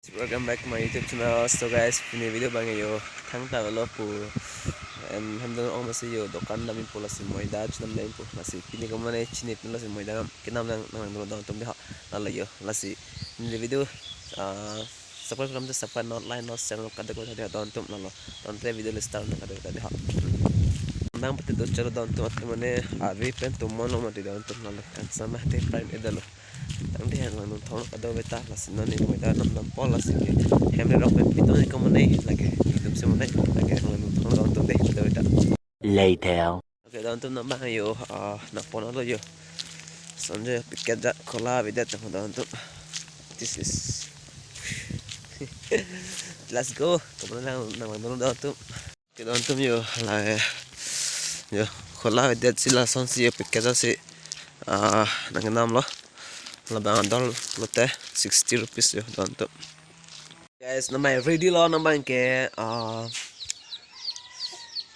Welcome back to my YouTube channel. So guys, ini video bang yo thang ta lo pu em don ong masih yo dokan dami pu la si moida chunam dami pu la si pini ko mane chini pin la si moida kinam nang nang don tum dia la yo la si ini video support from the support not line not channel kada ko dia don tum la lo don te video le start kada ko dia nang pati do chalo don tum at mane ari pen tum mon lo mati don tum la kan sama te prime edalo tang dia nang nung thong kada beta la si non ni moida nam pol la si hem rock pen pito ni ko mane lagi hidup se mane lagi nang nung thong don tum de kada beta Later. okay don tum nam yo na pon lo yo sonje piket ja kola vida tum don tum this is let's go como nang don tum cái don tum yo la yo kola vida sila son si yo piket ja si nang nam lo là bạn đó là té 60 rupees yo don tum guys na mai ready lo na mai ke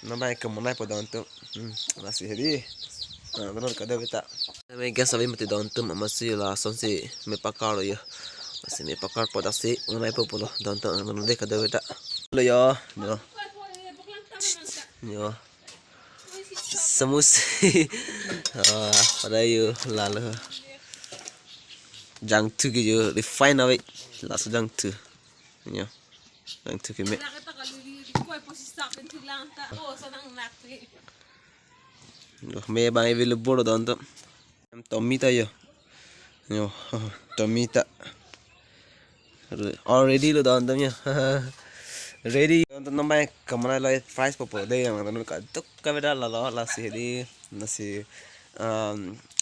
na mai ke monai po don tum là si hedi nó kada beta mai ke sabi mati don tum amasi la son si me pakar yo si me pakar po da si monai po polo don tum nó de kada beta lo yo yo samusi pada yo la lo jang tu ki yo refine away la so jang tu yo jang tu ki me me bang evil bodo don tum tomita yo tomita already lo don tum yo ready don tum namai kamana lo price po de yang don ka tuk ka beda la lo la si di na si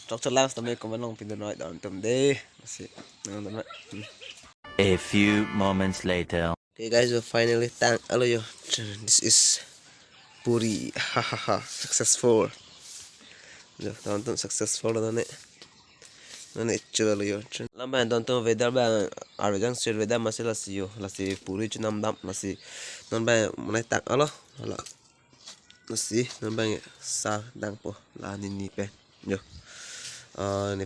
chok chok lang tamay kamana long pin don don tum de si don. A few moments later. Okay guys, we finally thank hello yo. This is Puri. Hahaha, successful. Yo, tonton successful na ne. Na ne chulo yo. Lama tonton vedar ba arjang sir vedar masila si yo. La si Puri chunam dam la si non ba munai tang alo. La. La si non ba sa dang po la ni pe. Yo. Ne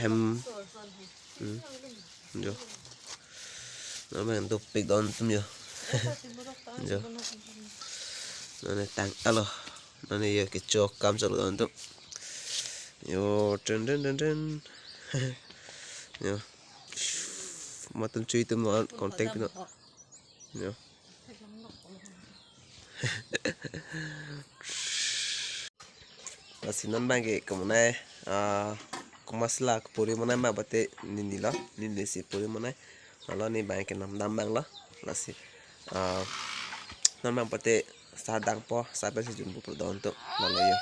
hem. Yo. Nó mang tục big don tum yo yo nó này tăng alo nó này cái cho cam cho don tum yo trên yo mà tum chui tum nó còn teng nó yo masih non bang cái como này kumasla puri mana ma bate nini la nini si puri mana lo ni bang ke nam dam bang lo la si non bang bate sa dang po sa pe si jun bu don to la lo yo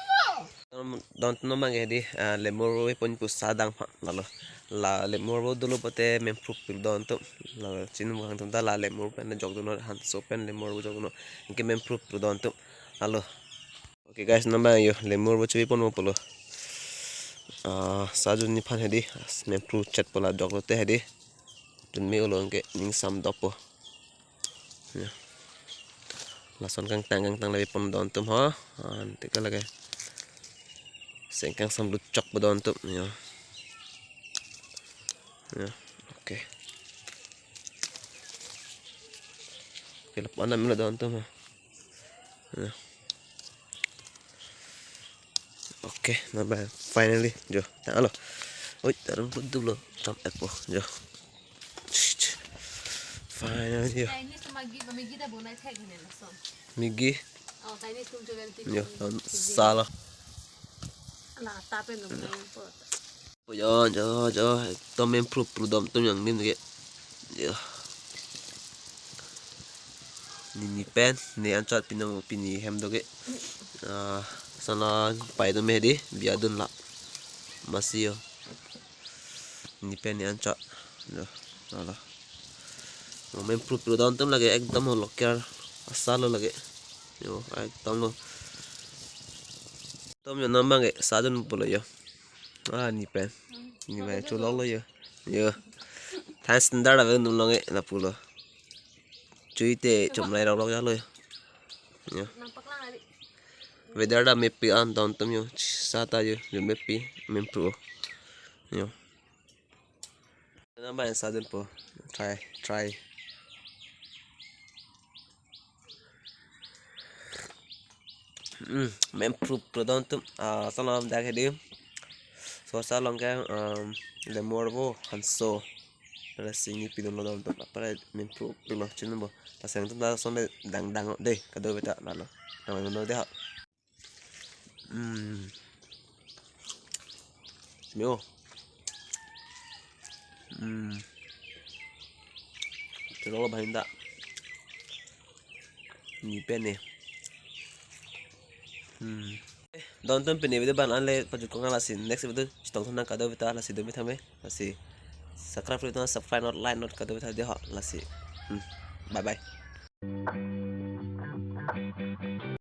don no bang di lemoro pon pu sa dang la lo la lemoro dulu bate mem pru pil don to la chin bang tum da la lemoro pen jog do no han so pen lemoro jog no ke mem pru don to la lo okay guys no bang yo lemoro chui pon mo polo sajun ni phan hedi me pru chat pola jog te hedi tun me ulong ke ning sam dopo lason kang tang lebi pon don tum ho te ka lage seng kang sam lu chok bo don tum yo okay ke la pon na don tum okay na ba finally jo ta alo oi tarung pun tu lo tam apple jo finally yo migi yo sala jo tom improve prudom tum yang nim ke yo ni pen ni anchat pinam pini hem do ke sana pai do me di biadun la masih yo ni pen ni anchat yo sala मैं प्रूफ प्रदान तुम लगे एकदम हो लोग क्या सालों लगे यो एकदम लो तुम जो नंबर के साजन बोलो यो नहीं पेन नहीं मैं चलो लो यो था standard अब तुम लोगे ना पुलो चुईते चुमलाई रख लो जालो यो weather dah mepi an tahun tuh yo sata yo mepi mempro yo Nama yang sadun po. Try. Men pro tuh salam dah dia. So salong kan le morbo hanso. Para singi pidon lo tuh para men pro lo cina bo. Pas yang tuh dah sonde dang deh kado beta lalu. Nama mana deh. Mio. Terlalu bahin tak. Ni pen nih. Tonton pini video ban anle pajut ko ngala sin next video stong thona kado beta la si do beta me la si subscribe not like not kado beta de ha la si bye bye